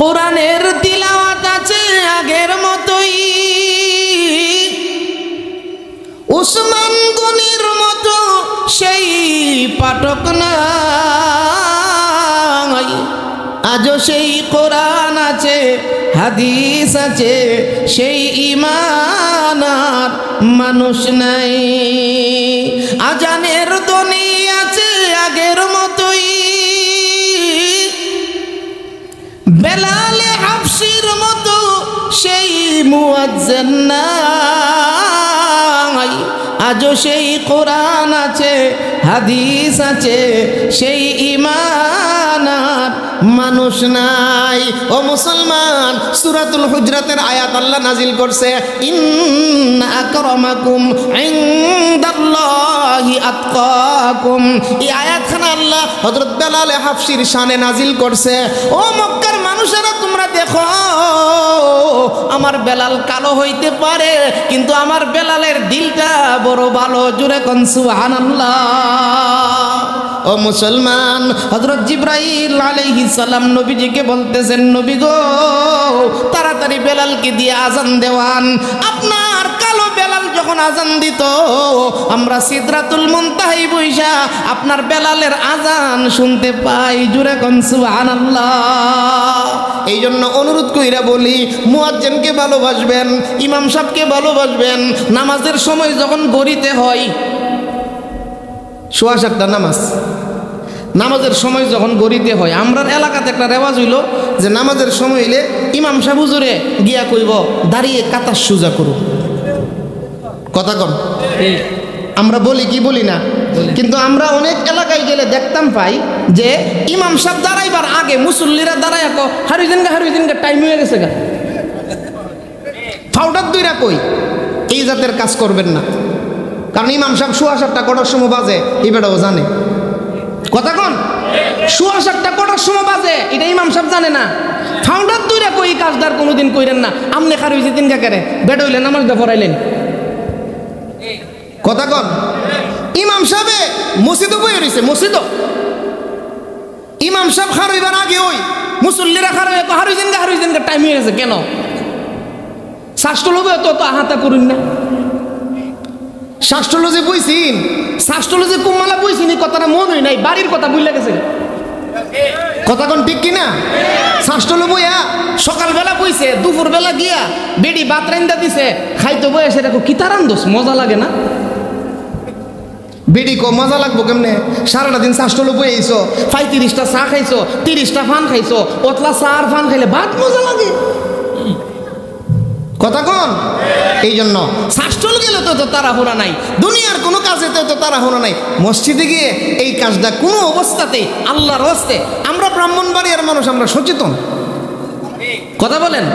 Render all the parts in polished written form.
কোরআনের তিলাওয়াত আছে আগের মতোই, উসমান গনির মতো সেই পাঠক নাই। আজও সেই কোরআন আছে, হাদিস আছে, সেই ঈমান আর মানুষ নাই। আজানের ধ্বনি আছে আগের মতোই, বেলালে হাফসির মতো সেই মুয়াজ্জিন নাই। আজও সেই কোরআন আছে, হাদিস আছে, সেই ঈমান আর মানুষ নাই। ও মুসলমান, সূরাতুল হুজরাতের আয়াত আল্লাহ নাজিল করছে, ইন্না আকরামাকুম ইনদাল্লাহি আতকাকুম। এই আয়াতখানা আল্লাহ হযরত বেলাল হাফসির শানে নাজিল করছে। ও মক্কার মানুষেরা, তোমরা দেখো, আমার বেলাল কালো হইতে পারে, কিন্তু আমার বেলালের দিলটা বড় ভালো। জুরে কোন সুবহানাল্লাহ। ও মুসলমান, হযরত জিবরাইল আলাইহিস সালাম নবীজিকে বলতেছেন, নবী গো, তাড়াতাড়ি বেলালকে দিয়ে আজান দেওয়ান। আপনার কালো বেলাল যখন আজান দিত, আমরা সিদরাতুল মুনতাহায় বইসা আপনার বেলালের আজান শুনতে পাই। জুরে কোন সুবহানাল্লাহ। এই জন্য অনুরোধ কইরা বলি, মুয়াজ্জিনকে ভালোবাসবেন, ইমাম সাহেবকে ভালোবাসবেন। নামাজের সময় যখন গড়িতে হয়, সোয়া সাতটা নামাজের সময় যখন গড়িতে হয়, আমরার এলাকাতে একটা রেওয়াজ হইল যে নামাজের সময় হইলে ইমাম সাহেব হুজুরে গিয়া কইব, দাঁড়িয়ে কাতার সোজা করো। কথা কন, আমরা বলি কি বলি না? কিন্তু আমরা অনেক এলাকায় গেলে দেখতাম পাই যে ইমাম সাহেব দাঁড়াইবার আগে মুসল্লিরা দাঁড়ায় হারুইদিনকে টাইম হয়ে গেছে গা, ফাউডার দুইরা কই। এই জাতের কাজ করবেন না, কারণ ইমাম সাহেব সোয়া সাতটা কটার সময় বাজে, এই বেটাও জানে। কথা কন, সোয়া সাতটা কটার সময় বাজে এটা ইমাম সাহেব জানে না। ফাউন্ডার দুইরা কই, কাজদার কোনোদিন কইরেন না। আমনে হারুইদিন কাকারে বেটা হইলে নামাজটা পড়াইলেন। কথা কন, ইমাম সাহেবে মসজিদও বই রয়েছে, মসজিদও ইমাম সাহেব হারুইবার আগে ওই মুসল্লিরা হারুইদিনকে টাইম হয়ে গেছে। কেন শাস্ত্রলোভে তো আহাতা করুন না। শাস্ত্রলোজে বইছিন, শাস্ত্রলোজে কুমালা বইছিন, কথাটা মন হই নাই, বাড়ির কথা বুঝলে গেছে। কথা কোন ঠিক কিনা? শাস্ত্রলো বইয়া সকালবেলা বইছে, দুপুরবেলা গিয়া বেডি ভাত রান্দা দিছে, খাইতে বইয়া সেটা কি তার আন্দোস মজা লাগে না? বেডি কো মজা লাগবো কেমনে? সারাটা দিন শাস্ত্রলো বই আইছো, 35টা চা খাইছো, 30টা ফান খাইছো, ওতলা চা আর ফান খাইলে ভাত মজা লাগে। কথা কোন? এই জন্য শাস্ত্রল গেলে তো তাড়াহুড়া নাই, দুনিয়ার কোনো কাজে তো তাড়াহুড়া নাই। মসজিদে গিয়ে এই কাজটা কোনো অবস্থাতেই আল্লাহর হস্তে, আমরা ব্রাহ্মণবাড়িয়ার মানুষ, আমরা সচেতন। কথা বলেন,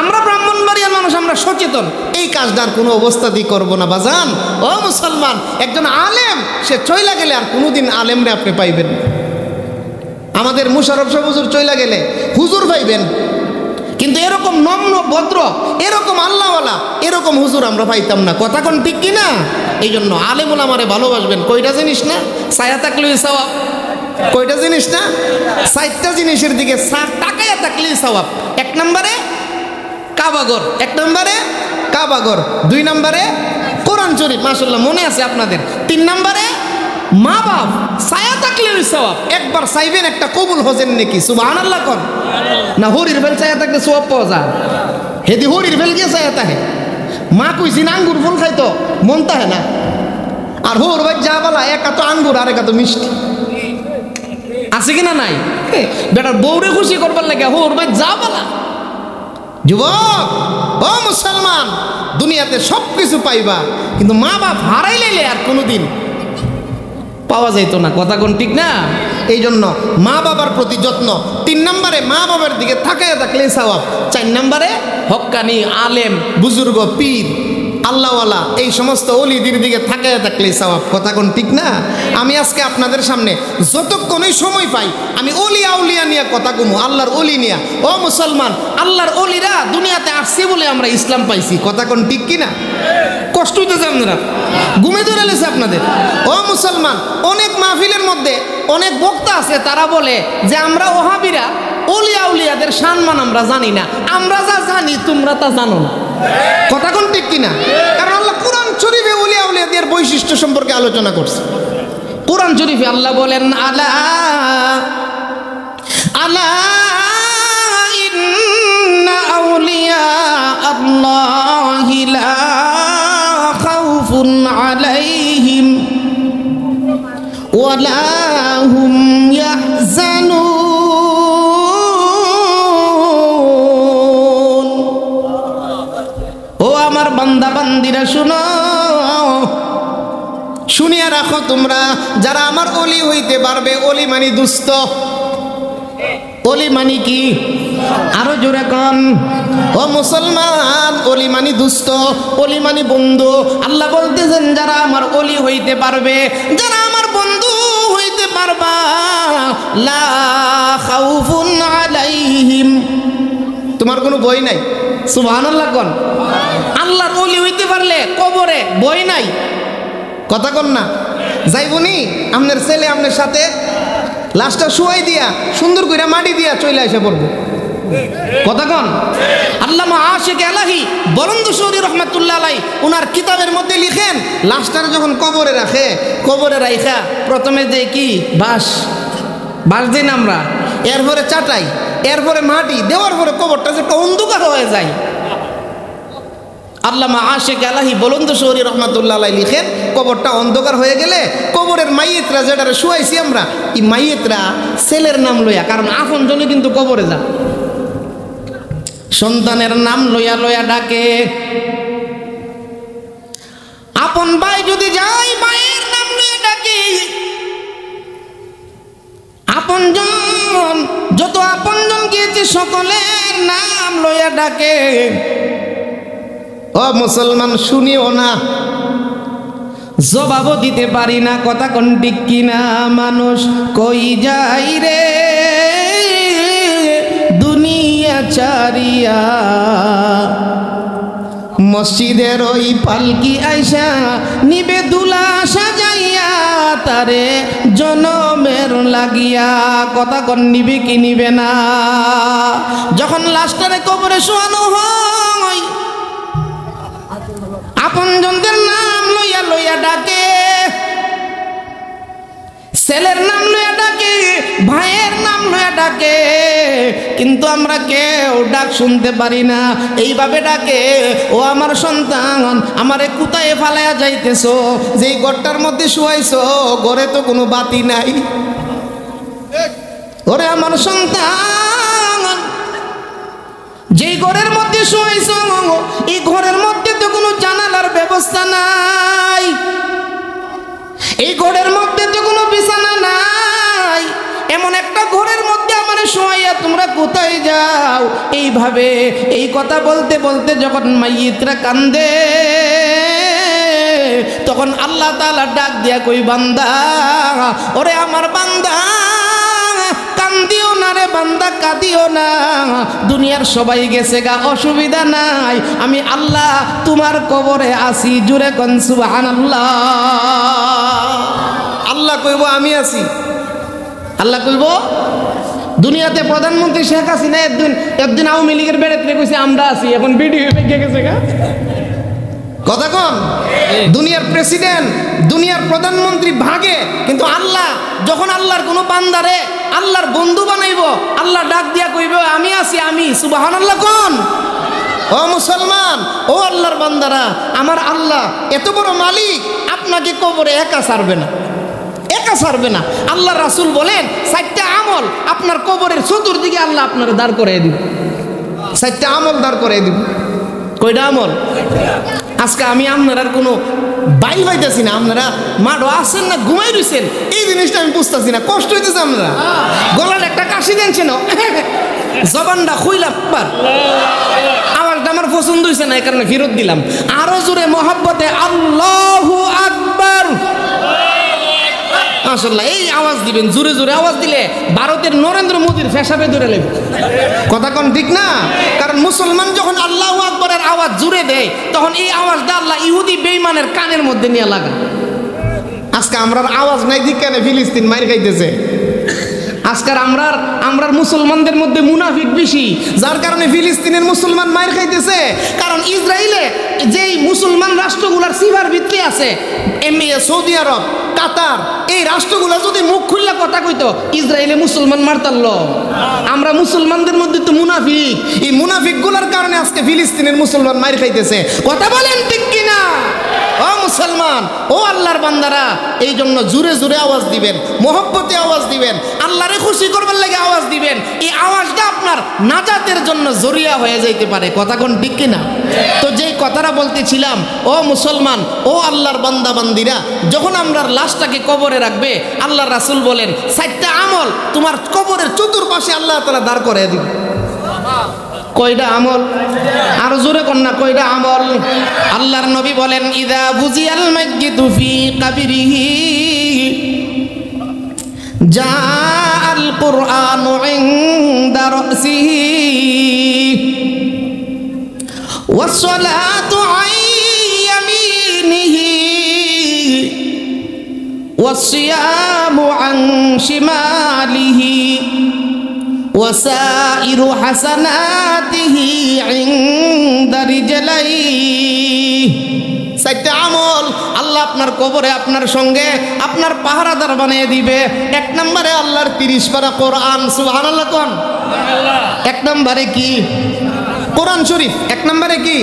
আমরা ব্রাহ্মণবাড়িয়ার মানুষ, আমরা সচেতন। এই কাজটার কোনো অবস্থাতেই করবো না বাজান। ও মুসলমান, একজন আলেম সে চইলা গেলে আর কোনোদিন আলেমরে আপনি পাইবেন না। আমাদের মুশারফ সাহেব হুজুর চইলা গেলে হুজুর পাইবেন, কিন্তু এরকম নম্র ভদ্র, এরকম আল্লাহওয়ালা, এরকম হুজুর আমরা পাইতাম না। কথা কোন ঠিক কিনা? এই জন্য আলেমুল আমারে ভালোবাসবেন। কয়টা জিনিস না? ছায়া থাকলেই সওয়াব। কয়টা জিনিস না? 4টা জিনিসের দিকে তাকায়া থাকলেই সওয়াব। 1 নম্বরে কাবাগর, 1 নম্বরে কাবাগর, 2 নম্বরে কোরআন শরীফ, মাশাআল্লাহ মনে আছে আপনাদের। 3 নম্বরে মা বাপ, ছায়া থাকলে ওই সওয়াব। একবার চাইবেন একটা কবুল হজেন নাকি? সুবহানাল্লাহ কোন না? হরির ফেল ছায়া থাকলে সওয়াব পাওয়া যায়। হেদি হরির ফেল গিয়ে ছায়া থাকে। মা কইছি আঙ্গুর ফল খাইতো মন তাহে না, আর হোর ভাই যা বলা, একা তো আঙ্গুর আর একা তো মিষ্টি। আছে কিনা নাই? বেটার বউরে খুশি করবার লাগে হোর ভাই যা বলা। যুবক, ও মুসলমান, দুনিয়াতে সব কিছু পাইবা, কিন্তু মা বাপ হারাইলে আর কোনোদিন পাওয়া যাইতো না। কথা কোন ঠিক না? এই জন্য মা বাবার প্রতি যত্ন। 3 নম্বরে মা বাবার দিকে তাকায়া থাকলে সওয়াব। 4 নম্বরে হক্কানি আলেম, বুজুর্গ, পীর, আল্লাহওয়ালা, এই সমস্ত ওলিদের দিকে তাকায়া থাকলে সওয়াব। কথা কোন ঠিক না? আমি আজকে আপনাদের সামনে যতক্ষণই সময় পাই আমি ওলি আউলিয়া নিয়ে কথা কমু, আল্লাহর ওলি নিয়া। ও মুসলমান, আল্লাহর ওলিরা দুনিয়াতে আসছে বলে আমরা ইসলাম পাইছি। কথা কোন ঠিক কিনা? কষ্ট হইতেছে আপনারা, ঘুমে ধরে লেছে আপনাদের। ও মুসলমান, অনেক মাহফিলের মধ্যে অনেক বক্তা আছে, তারা বলে যে আমরা ওহাবিরা ওলিয়া উলিয়াদের সম্মান আমরা জানি না, আমরা যা জানি তোমরা তা জানো না। কথা কোন ঠিক কিনা? কারণ আল্লাহ কোরআন শরীফে ওলিয়া উলিয়াদের বৈশিষ্ট্য সম্পর্কে আলোচনা করছে। কোরআন শরীফে আল্লাহ বলেন, আলা আলা ইন্না আউলিয়া আল্লাহি লা খাউফুন আলাইহিম ওয়া লা হুম ইয়াহজানুন। ও আমার বান্দা বান্দিরা শুনো, শুনিয়া রাখো তোমরা, যারা আমার অলি হইতে পারবে, অলি মানি দুস্থ, অলি মানি কি? আরো জোরে কন। ও মুসলমান, অলি মানি দুস্থ, অলি মানি বন্ধু। আল্লাহ বলতেছেন যারা আমার অলি হইতে পারবে, যারা আমার বন্ধু হইতে পারবা, লা খাউফুন আলাইহিম, তোমার কোনো ভয় নাই। সুবহানাল্লাহ কোন। আল্লাহর অলি হইতে পারলে কবরে ভয় নাই। কথা কন না। যাইবনি আপনার ছেলে আপনার সাথে লাশটা শুয়াই দিয়া সুন্দর করে মাটি দিয়া চলে এসে পড়বো। কথা কন। আল্লামা আশিক এলাহি বরন্দুসৌরি রহমাতুল্লাহ আলাই ওনার কিতাবের মধ্যে লিখেন, লাশটার যখন কবরে রাখে, কবরে রাইখা প্রথমে দেয় কি? বাঁশ দিন আমরা, এরপরে চাটাই, এরপরে মাটি দেওয়ার পরে কবরটা যে একটা অন্ধকার হয়ে যায়। আল্লামা আশিক এলাহি বরন্দুসৌরি রহমাতুল্লাহ আলাই লিখেন, কবরটা অন্ধকার হয়ে গেলে কবরের মাইয়েতরা যেটারে শুয়াইছি আমরা, এই মাইয়েতরা ছেলের নাম লইয়া, কারণ আপন জনে কিন্তু কবরে যা, সন্তানের নাম লইয়া লইয়া ডাকে। আপন ভাই যদি যাই, ভাইয়ের নাম লইয়া ডাকে। আপনজন যত আপনজন গিয়েছে সকলের নাম লইয়া ডাকে। ও মুসলমান শুনিও না, জবাবও দিতে পারি না। কথা কোন ঠিক কিনা? মানুষ কই যাই রে দুনিয়া চারিয়া, মসজিদের ওই পালকি আইসা নিবে দুলা সাজাইয়া, তারে জনমের লাগিয়া। কথা কোন নিবে কি নিবে না? যখন লাশটারে কবরে শোয়ানো হয়, আপনজনদের নাম লইয়া লইয়া ডাকে, ছেলের নাম লইয়া ডাকে, ভাইয়ের নাম লইয়া ডাকে, কিন্তু আমরা কেউ ডাক শুনতে পারি না। এইভাবে ডাকে, ও আমার সন্তান, আমারে কোথায় ফালাইয়া যাইতেছো? যেই ঘরটার মধ্যে শুয়াইছো, ঘরে তো কোনো বাতি নাই। ওরে আমার সন্তান, যেই ঘরের মধ্যে শুয়াইছো, এই ঘরের মধ্যে তো কোনো জানালার ব্যবস্থা নাই, এই ঘরের মধ্যে তো কোনো বিছানা নাই। এমন একটা ঘরের মধ্যে আমার শোয়াইয়া তোমরা কোথায় যাও? এইভাবে এই কথা বলতে বলতে যখন মাইয়িতরা কান্দে, তখন আল্লাহ তাআলা ডাক দিয়া কই, বান্দা, ওরে আমার বান্দা, কান্দিও না রে বান্দা, কাঁদিও না। দুনিয়ার সবাই গেছে গা, অসুবিধা নাই, আমি আল্লাহ তোমার কবরে আসি। জুরে কোন সুবহানাল্লাহ। আল্লাহ কইব আমি আছি। আল্লাহ কইব। দুনিয়াতে প্রধানমন্ত্রী শেখ হাসিনা একদিন আওয়ামী লীগের বেড়াতে কইছে আমরা আছি, এখন ভিডিও পেকে গেছে গা। কথা কন। দুনিয়ার প্রেসিডেন্ট, দুনিয়ার প্রধানমন্ত্রী ভাগে, কিন্তু আল্লাহ যখন আল্লাহর কোনো বান্দারে আল্লাহর বন্ধু বানাইব, আল্লাহ ডাক দিয়া কইব আমি আছি, আমি। সুবহানাল্লাহ কোন। ও মুসলমান, ও আল্লাহর বান্দারা, আমার আল্লাহ এত বড় মালিক, আপনাকে কবরে একা ছাড়বে না, একা ছাড়বে না। আল্লাহ রাসূল বলেন 4টা আমল আপনার কবরের চতুর্দিকে আল্লাহ আপনারে দাঁড় করিয়ে দিবে। 4টা আমল দাঁড় করিয়ে দিবে। কয়টা আমল? আজকে আমি আপনার কোনো বাইল পাইতেছি না, আপনারা মাঠও আসেন না, ঘুমাই রয়েছেন, এই জিনিসটা আমি বুঝতেছি না, কষ্ট হইতেছে। আপনারা গলার একটা কাশি দেনছেন, জবানটা খুইলা আওয়াজটা আমার পছন্দ হয়েছে না, এই কারণে ফেরত দিলাম। আরো জোরে মহব্বতে আল্লাহু আকবার। মাশাআল্লাহ, এই আওয়াজ দিবেন, জোরে জোরে আওয়াজ দিলে ভারতের নরেন্দ্র মোদীর ফেসাবে ধরে নেবে। কথা কোন ঠিক না? কারণ মুসলমান যখন আল্লাহু আকবরের আওয়াজ জুড়ে দেয়, তখন এই আওয়াজটা আল্লাহ ইহুদি বেঈমানের কানের মধ্যে নিয়ে লাগা। আজকে আমরার আওয়াজ নাই দিক কেন ফিলিস্তিন মাইর খাইতেছে। আজকাল আমরা মুসলমানদের মধ্যে মুনাফিক বেশি, যার কারণে ফিলিস্তিনের মুসলমান মায়ের খাইতেছে। কারণ ইসরায়েলে যেই মুসলমান রাষ্ট্রগুলার সিভার ভিত্তি আছে, সৌদি আরব, কাতার, এই রাষ্ট্রগুলো যদি মুখ খুললে কথা কইতো, ইসরায়েলে মুসলমান মারতাল। আমরা মুসলমানদের মধ্যে তো মুনাফিক, এই মুনাফিক গুলার কারণে আজকে ফিলিস্তিনের মুসলমান মায়ের খাইতেছে। কথা বলেন ঠিক কিনা? ও মুসলমান, ও আল্লাহর বান্দারা, এই জন্য জোরে জোরে আওয়াজ দিবেন, মহব্বতে আওয়াজ দিবেন, আল্লাহরে খুশি করবার লাগে আওয়াজ দিবেন। এই আওয়াজটা আপনার নাজাতের জন্য জরিয়া হয়ে যাইতে পারে। কথা কোন ঠিক কিনা? তো যেই কথাটা বলতেছিলাম, ও মুসলমান, ও আল্লাহর বান্দা বান্দিরা, যখন আমরা লাশটাকে কবরে রাখবে, আল্লাহর রাসূল বলেন 4টা আমল তোমার কবরের চতুর্পাশে আল্লাহ তাআলা দাঁড় করিয়ে দিবে। কয়টা আমল? আরো জোরে কন্যা, কয়টা আমল? আল্লাহর নবী বলেন, ইযা বুজিয়াল মাইয়িতু ফি কাবরিহি জাআল কুরআনু ইনদা রাসিহি ওয়াস সালাতু আন ইয়ামিনিহি ওয়াস সিয়ামু আন শিমালিহি ওয়াসাইরু হাসানাতিহি ইনদা রিজলাইহি। 4টা আমল আল্লাহ আপনার কবরে আপনার সঙ্গে আপনার পাহারাদার বানিয়ে দিবে। 1 নম্বরে আল্লাহর 30 পারা কোরআন। সুবহানাল্লাহ কোন? 1 নম্বরে কি? কোরআন শরীফ। 1 নম্বরে কি?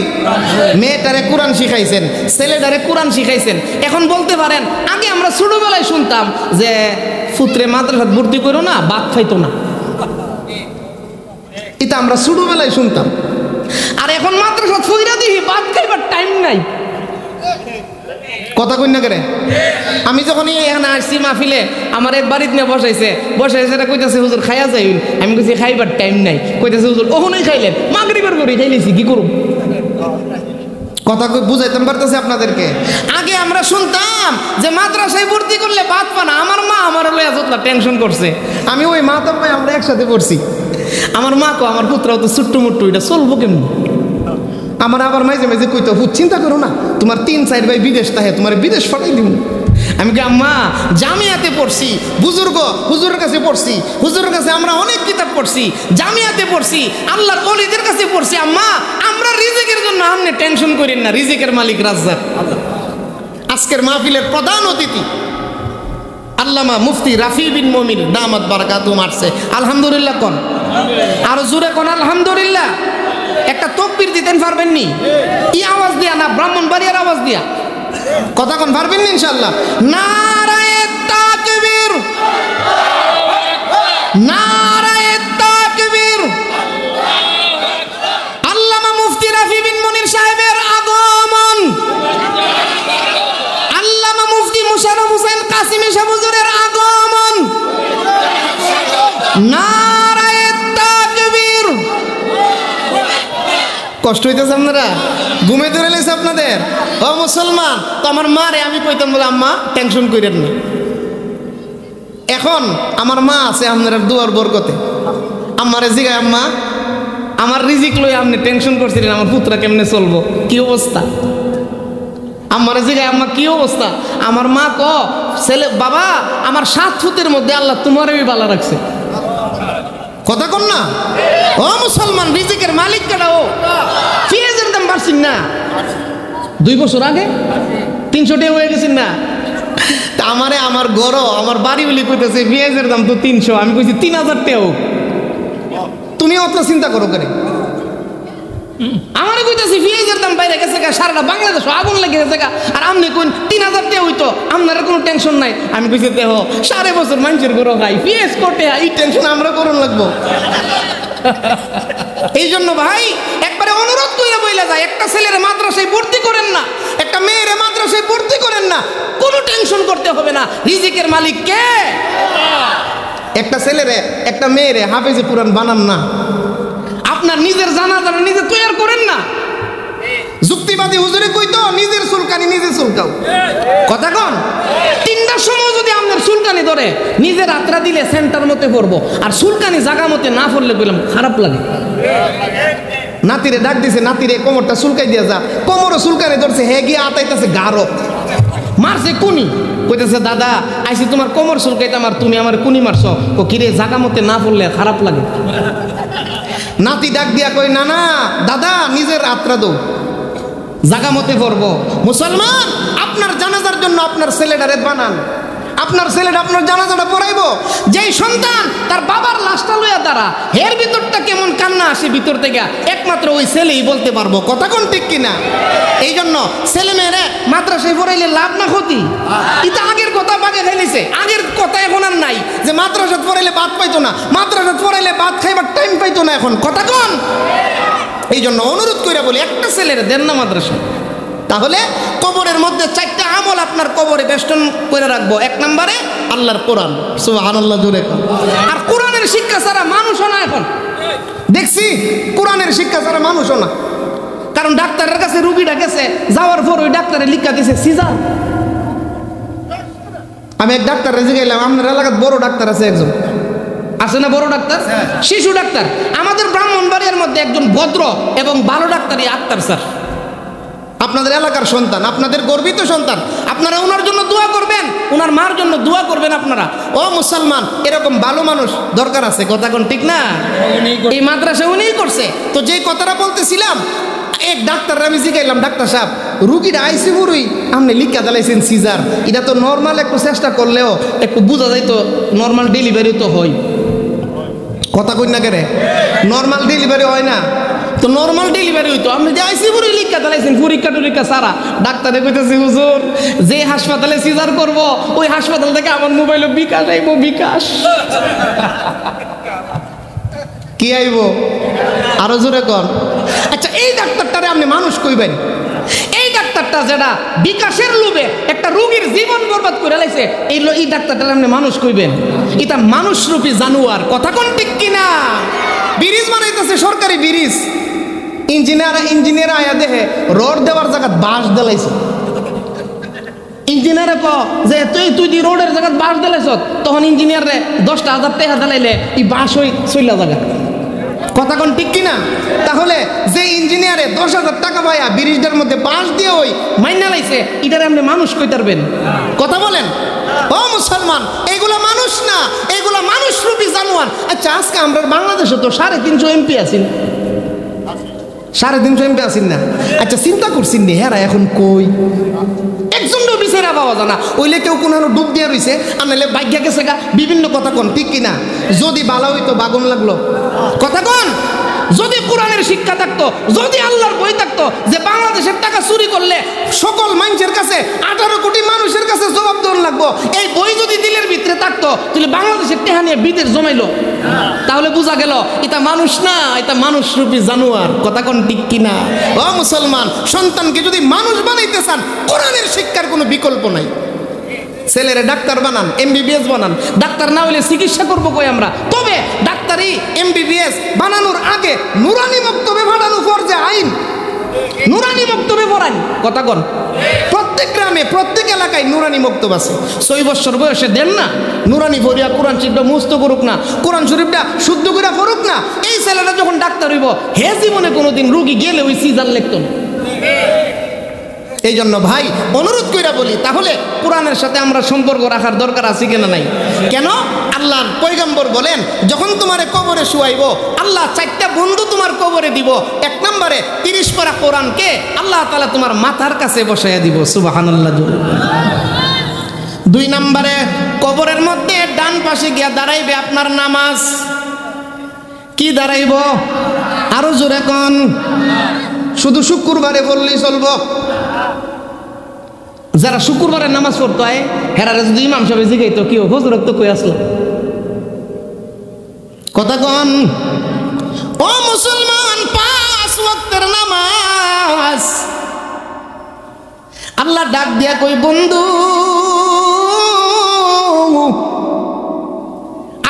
মেয়েটারে কোরআন শিখাইছেন, ছেলেটারে কোরআন শিখাইছেন। এখন বলতে পারেন, আগে আমরা ছোটবেলায় শুনতাম যে পুত্রে মাদ্রাসাত ভর্তি করো না, ভাত খাইতো না। এটা আমরা ছোটবেলায় শুনতাম। আর এখন মাদ্রাসাত ফইরা দিহি, ভাত খাইবার টাইম নাই। কথা কই না করে? আমি যখন এখানে আসছি মাহফিলে, আমার এক বাড়িতে নিয়ে বসাইছে, এটা কইতাছে হুজুর খাইয়া যাইন। আমি কইছি খাইবার টাইম নাই। কইতাছে হুজুর ওখানেই খাইলেন, মাগরিবের পরে খাইলেছি, কি করব? কথা কই বুঝাইতাম পারতেছি আপনাদেরকে। আগে আমরা শুনতাম যে মাদ্রাসায় ভর্তি করলে ভাত পানা। আমার মা আমার লইয়া যতটা টেনশন করছে। আমি ওই মা তো ভাই আমরা একসাথে পড়ছি। আমার মা কো আমার পুত্রাও তো ছোট্ট মোট্ট, এটা চলবো কেমন? আমার আবার মাঝে মাঝে কইতো, চিন্তা করো না, তোমার 3-4 ভাই বিদেশ থাকে, তোমার বিদেশ পাঠাই দিব। আমি কি আম্মা জামিয়াতে পড়ছি, হুজুরের কাছে পড়ছি, হুজুরের কাছে আমরা অনেক কিতাব পড়ছি, জামিয়াতে পড়ছি, আল্লাহর ওলিদের কাছে পড়ছি। আম্মা আমরা রিজিকের জন্য আপনি টেনশন করেন না, রিজিকের মালিক রাজ্জাক। আজকের মাহফিলের প্রধান অতিথি আল্লামা মুফতি রাফি বিন মুমিন দামাত বারাকাতুহু মারছে। আলহামদুলিল্লাহ কোন? আরো জোরে কোন আলহামদুলিল্লাহ। একটা তাকবীর দিতেন পারবেন নি? এই আওয়াজ দিয়া না, ব্রাহ্মণবাড়িয়ার আওয়াজ দিয়া। কথা কোন পারবেন নি ইনশাআল্লাহ? নারায়ে তাকবীর, নারায়ে তাকবীর। আল্লামা মুফতি রাফি বিন মুনির সাহেবের আগমন, আল্লামা মুফতি মুশাররফ হোসেন কাসিমি সাহেব হুজুরের আগমন। নারায়ে তাকবীর। কষ্ট হইতেছে আপনারা? ঘুমে ধরে লেছে আপনাদের? ও মুসলমান, তো আমার মারে আমি কইতাম বলে আম্মা টেনশন করেন না। এখন আমার মা আছে আপনার দুয়ার বরকতে, আমারে জিগায় আম্মা আমার রিজিক লই আপনি টেনশন করছিলেন, আমার পুত্রা কেমনে চলবো, কি অবস্থা? আমারে জিগায় আম্মা কি অবস্থা? আমার মা ক ছেলে বাবা আমার 7 ফুটের মধ্যে আল্লাহ তোমারই ভালো রাখছে। কথা কন না? ও মুসলমান, রিজিকের মালিক কেডা? ও পেঁয়াজের দাম বাড়ছেন না 2 বছর আগে 300 টাকা হয়ে গেছেন না? তা আমারে আমার গড় আমার বাড়ি বলি কইতেছে পেঁয়াজের দাম তো 300। আমি কইছি 3000 টাকা হোক, তুমি অত চিন্তা করো করে। আমারে কইতেছি পেঁয়াজের দাম বাইরে গেছে, সারাটা বাংলাদেশ আগুন লেগে গেছে, আর আপনি কোন 3000 টাকা হইতো, আপনার কোনো টেনশন নাই। আমি কইছি দেহ 5.5 বছর মানুষের গরো খাই, পেঁয়াজ কোটে, এই টেনশন আমরা করুন লাগবো। এই জন্য ভাই একবারে অনুরোধ কইরা বইলা যায়, একটা ছেলের মাদ্রাসায় ভর্তি করেন না, একটা মেয়ের মাদ্রাসায় ভর্তি করেন না, কোনো টেনশন করতে হবে না। রিজিকের মালিক কে? একটা ছেলেরে একটা মেয়েরে হাফেজে কুরআন বানান না, আপনার নিজের জানাজা নিজে তৈরি করেন না। যুক্তিবাদী হুজুরে কইতো নিজের চুলকানি নিজে চুলকাও। কথা কন? 3টার সময় যদি আপনার চুলকানি ধরে, নিজের আত্রা দিলে সেন্টার মতে পড়বো, আর চুলকানি জায়গা মতে না পড়লে কইলাম খারাপ লাগে। নাতিরে ডাক দিছে, নাতিরে কোমরটা চুলকাই দিয়া যা, কোমরও চুলকানি ধরছে, হে গিয়ে আতাইতেছে গাঢ়, মারছে কুনি, কইতেছে দাদা আইসি তোমার কোমর চুলকাইতাম আর তুমি আমার কুনি মারছো। ও কিরে জাগা মতে না পড়লে খারাপ লাগে। নাতি ডাক দিয়া কই না না দাদা নিজের আত্রা দো, জাগা মতে পড়বো। মুসলমান আপনার জানাজার জন্য আপনার ছেলেটারে বানান, আপনার ছেলেটা আপনার জানাজাটা পড়াইবো। যেই সন্তান তার বাবার লাশটা লইয়া দাঁড়া, এর ভিতরটা কেমন কান্না আসে ভিতর থেকে একমাত্র ওই ছেলেই বলতে পারবো। কথা কোন ঠিক কিনা? এই জন্য ছেলে মেয়েরা মাদ্রাসায় পড়াইলে লাভ না ক্ষতি? এটা আগের কথা বাগে ফেলেছে, আগের কথা এখন আর নাই যে মাদ্রাসা পড়াইলে ভাত পাইতো না, মাদ্রাসা পড়াইলে ভাত খাইবার টাইম পাইতো না এখন। কথা কোন? এই জন্য অনুরোধ করে বলি একটা ছেলের দেন না মাদ্রাসা, তাহলে কবরের মধ্যে 4টা আমল আপনার কবরে বেষ্টন করে রাখবো। 1 নম্বরে আল্লাহর কোরআন, সুবহানাল্লাহ জোরে। আর কোরআনের শিক্ষা ছাড়া মানুষও না এখন, দেখছি কোরআনের শিক্ষা ছাড়া মানুষও না। কারণ ডাক্তারের কাছে রুগীটা গেছে, যাওয়ার পর ওই ডাক্তারে লিখা দিয়েছে সিজার। আমি এক ডাক্তারে জিজ্ঞাসলাম আপনার এলাকার বড় ডাক্তার আছে একজন, আছে না বড় ডাক্তার? শিশু ডাক্তার। আমাদের ব্রাহ্মণবাড়িয়ার মধ্যে একজন ভদ্র এবং ভালো ডাক্তারই আক্তার স্যার, আপনাদের এলাকার সন্তান, আপনাদের গর্বিত সন্তান। আপনারা ওনার জন্য দোয়া করবেন, ওনার মার জন্য দোয়া করবেন। আপনারা ও মুসলমান এরকম ভালো মানুষ দরকার আছে। কথা কোন ঠিক না? এই মাদ্রাসা উনিই করছে। তো যেই কথাটা বলতেছিলাম, এক ডাক্তার আমি জিজ্ঞাইলাম ডাক্তার সাহেব রুগীটা আইসি বুড়ি আপনি লিখা দিলাইছেন সিজার, এটা তো নর্মাল একটু চেষ্টা করলেও একটু বোঝা যায় তো নর্মাল ডেলিভারি তো হয়। কথা কই না কেরে? নর্মাল ডেলিভারি হয় না তো নর্মাল ডেলিভারি হইতো, আপনি যে আইসি বুড়ি লিখা দিলাইছেন পরীক্ষা টরীক্ষা সারা। ডাক্তারে কইতেছে হুজুর যে হাসপাতালে সিজার করব ওই হাসপাতাল থেকে আমার মোবাইলে বিকাশ আইব, বিকাশ। কি আইব? আরো জোরে কর। আচ্ছা এই ডাক্তারটারে আপনি মানুষ কইবেন, এই ডাক্তারটা যেটা বিকাশের লোভে একটা রোগীর জীবন বরবাদ করে লাইছে, এই ডাক্তারটারে আপনি মানুষ কইবেন? এটা মানুষরূপী জানোয়ার। কথা কোন ঠিক কিনা? ব্রিজ বানাইতেছে সরকারি ব্রিজ, ইঞ্জিনিয়ার আয়া দেহে রড দেওয়ার জায়গা বাঁশ দিলাইছে। ইঞ্জিনিয়ারে ক যে তুই রোডের জায়গা বাঁশ দিলাইছ, তখন ইঞ্জিনিয়ারে 10,000 টাকা দিলাইলে এই বাঁশ হই চইলা জায়গা। কথা কোন ঠিক কিনা? তাহলে যে ইঞ্জিনিয়ারে 10,000 টাকা পাইয়া ব্রিজটার মধ্যে বাঁশ দিয়ে ওই মাইনা লাইছে, এটারে আপনি মানুষ কইতারবেন? কথা বলেন ও মুসলমান, এগুলো মানুষ না, এগুলো মানুষরূপী জানোয়ার। আচ্ছা আজকে আমরা বাংলাদেশে তো 350 এমপি আছেন, 350 এমপি আছেন না? আচ্ছা চিন্তা করছেন নি হেরা এখন কই? একজনও বিচারা পাওয়া যায় না। ওইলে কেউ কোনো ডুব দিয়ে রয়েছে, আনলে বাইজ্ঞা গেছে গা। বিভিন্ন কথা কোন ঠিক কিনা? যদি বালা হইতো বাগুন লাগলো। কথা কোন? যদি কোরআনের শিক্ষা থাকতো, যদি আল্লাহর বই থাকতো যে বাংলাদেশের টাকা চুরি করলে সকল মানুষের কাছে 18 কোটি মানুষের কাছে জবাব দেওয়ার লাগবো, এই বই যদি দিলের ভিতরে থাকতো তাহলে বাংলাদেশের টেহা নিয়ে বিদেশ জমাইলো, তাহলে বোঝা গেল এটা মানুষ না, এটা মানুষরূপী জানোয়ার। কথা কোন ঠিক কিনা? ও মুসলমান, সন্তানকে যদি মানুষ বানাইতে চান কোরআনের শিক্ষার কোনো বিকল্প নাই। ছেলেরে ডাক্তার বানান, MBBS বানান। ডাক্তার না হলে চিকিৎসা করবো কই আমরা? তবে ডাক্তারি MBBS বানানোর আগে নুরানি বক্তব্যে বানানো ফরজে আইন, নুরানি বক্তব্যে পড়ান। কথা কোন? প্রত্যেক গ্রামে প্রত্যেক এলাকায় নুরানি বক্তব্য আছে। 6 বছর বয়সে দেন না নুরানি ভরিয়া কোরআন শরীফটা মুস্ত করুক না, কোরআন শরীফটা শুদ্ধ করে পড়ুক না। এই ছেলেটা যখন ডাক্তার হইব হে জীবনে কোনোদিন রুগী গেলে ওই সিজার লিখত না। এই জন্য ভাই অনুরোধ কইরা বলি, তাহলে কোরআনের সাথে আমরা সম্পর্ক রাখার দরকার আছে কিনা নাই? কেন? আল্লাহর পয়গম্বর বলেন যখন তোমারে কবরে শুয়াইব আল্লাহ 4টা বন্ধু তোমার কবরে দিব। 1 নম্বরে 30 পারা কোরআনকে আল্লাহ তাআলা তোমার মাথার কাছে বসাইয়া দিব। সুবহানাল্লাহ। 2 নম্বরে কবরের মধ্যে ডান পাশে গিয়া দাঁড়াইবে আপনার নামাজ। কি দাঁড়াইব? আরো জোরে কোন? শুধু শুক্রবারে বললেই চলবো? যারা শুক্রবারের নামাজ পড়তো হয় হেরারে যদি ইমাম সাহেব জিগাইতো কি হুজুর তো কই আসলো? কথা কোন? ও মুসলমান, 5 ওয়াক্তের নামাজ আল্লাহ ডাক দিয়া কই বন্ধু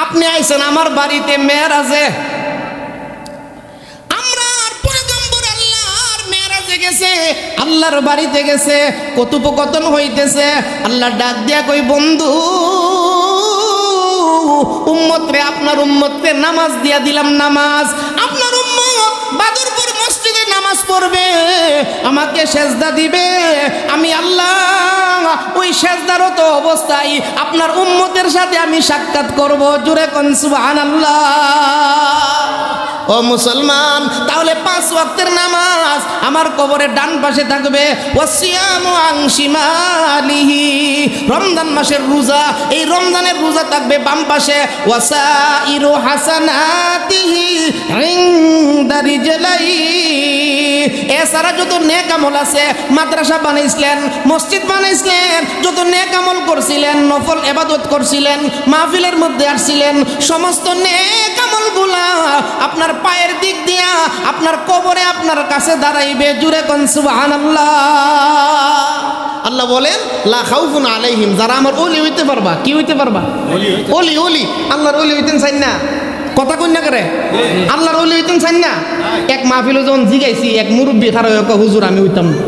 আপনি আইছেন আমার বাড়িতে মেরাজে, আল্লাহর বাড়িতে গেছে, কথোপকথন হইতেছে। আল্লাহ ডাক দিয়া কই বন্ধু উম্মত রে, আপনার উম্মতকে নামাজ দিয়া দিলাম। নামাজ আপনার উম্মত বাদরপুর মসজিদে নামাজ পড়বে, আমাকে সেজদা দিবে, আমি আল্লাহ ওই সেজদারত অবস্থায় আপনার উম্মতের সাথে আমি সাক্ষাৎ করব। জোরে কোন সুবহানাল্লাহ। ও মুসলমান, তাহলে 5 ওয়াক্তের নামাজ আমার কবরের ডান পাশে থাকবে। ওয়াসিয়ামু আন শিমালিহি, রমজান মাসের রোজা, এই রমজানের রোজা থাকবে বাম পাশে। ওয়াসাইরু হাসানাতিহি ইনদা রিজলাই, এছাড়া যত নেক আমল আছে, মাদ্রাসা বানাইছিলেন, মসজিদ বানাইছিলেন, যত নেক আমল করছিলেন, নফল ইবাদত করছিলেন, মাহফিলের মধ্যে আসছিলেন, সমস্ত নেক আমলগুলা আপনার পায়ের দিক দিয়া আপনার কবরে আপনার কাছে দাঁড়াইবে। জুরে কোন সুবহানাল্লাহ। আল্লাহ বলেন লা খাউফুন আলাইহিম, যারা আমার ওলি হইতে পারবা। কি হইতে পারবা? ওলি। ওলি আল্লাহর ওলি হইতেন চাই না? কথা কই না করে আল্লাহর ওলি হইতেন চাই না? এক মাহফিলে যখন জিগাইছি, এক মুরব্বী খারাপ হয়ে কয়, হুজুর আমি হইতাম না।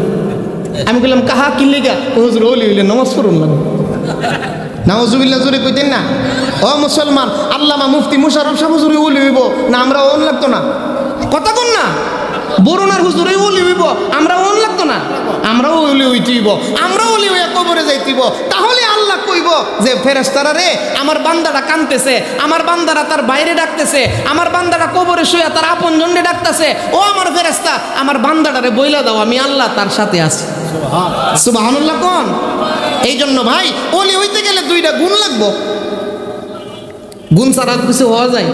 আমি বললাম কাহা কি লিগা? হুজুর ওলি হইলে নামাজ পড়ুন না। নাউজুবিল্লাহ, জোরে কইতেন না? ও মুসলমান, আল্লামা মুফতি মুশাররফ সাহেব হুজুর ওলি হইব না, আমরা ওন লাগতো না? কথা কোন না? বরুণার হুজুরে ওলি হইব, আমরা ওন লাগতো না? আমরাও ওলি হইতেইব, আমরাও ওলি হইয়া কবরে যাইতেইব। তাহলে আল্লাহ কইব যে ফেরেশতারা রে, আমার বান্দাটা কাঁদতেছে, আমার বান্দারা তার বাইরে ডাকতেছে, আমার বান্দাটা কবরে শুয়ে তার আপনজনরে ডাকতেছে, ও আমার ফেরেশতা, আমার বান্দাটারে বইলা দাও আমি আল্লাহ তার সাথে আছি। সুবহানাল্লাহ কোন? এই জন্য ভাই, ওলি হইতে গেলে 2টা গুণ লাগবো। গুণ ছাড়া কিছু হওয়া যায়?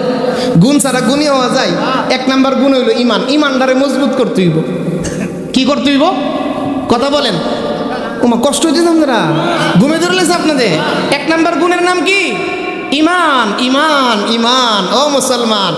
গুণ ছাড়া গুণই হওয়া যায়? 1 নাম্বার গুণ হইল ইমান। ইমানদারে মজবুত করতে হইব। কি করতে হইব? কথা বলেন। ওমা কষ্ট হইতেছে আপনারা, ঘুমে ধরলেছে আপনাদের। 1 নাম্বার গুণের নাম কি? ইমান। ইমান। ইমান। ও মুসলমান,